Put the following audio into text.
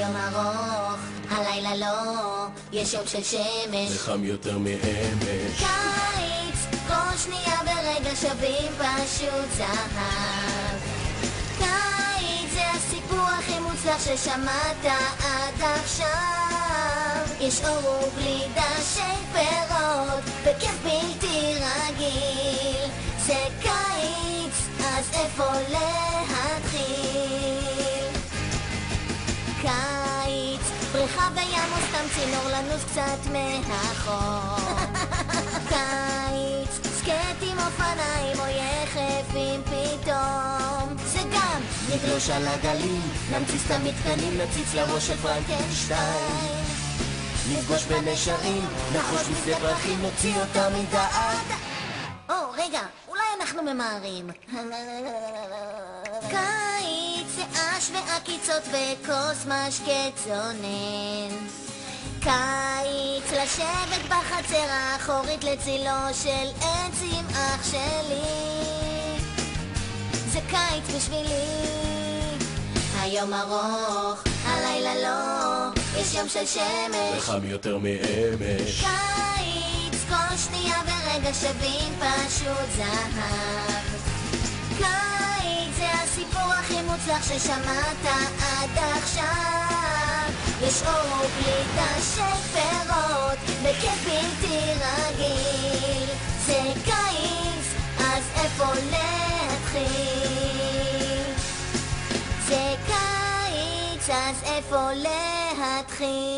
היום ארוך, הלילה לא, יש יום של שמש, וחם יותר מאמש. קיץ, כל שנייה ורגע שווים פשוט זהב. קיץ זה הסיפור הכי מוצלח ששמעת עד עכשיו. יש אור ובלי דשי פירות, בכיף בלתי רגיל. זה קיץ, אז איפה להתחיל? קיץ, בריכה בים או סתם צינור לנוס קצת מהחור. קיץ, סקט עם אופניים או יחפים פתאום. זה גם נגלוש על הגלים, נמציץ את המתקנים, נציץ לראש של פרנקנשטיין. נפגוש בנשרים, נחוש בשדה פרחים, נוציא אותם מדעת. רגע, אולי אנחנו ממהרים. קיץ זה אש ועקיצות וכוס משקה צונן. קיץ לשבת בחצר האחורית לצילו של עץ עם אח שלי. זה קיץ בשבילי. היום ארוך, הלילה לא, יש יום של שמש, וחם יותר מאמש. קיץ, כל שנייה ורגע שווים פשוט זהב. קיץ זה הסיפור הכי מוצלח ששמעת עד עכשיו. יש אור בלי דשי פירות, בכיף בלתי רגיל. זה קיץ, אז איפה להתחיל? זה קיץ, אז איפה להתחיל?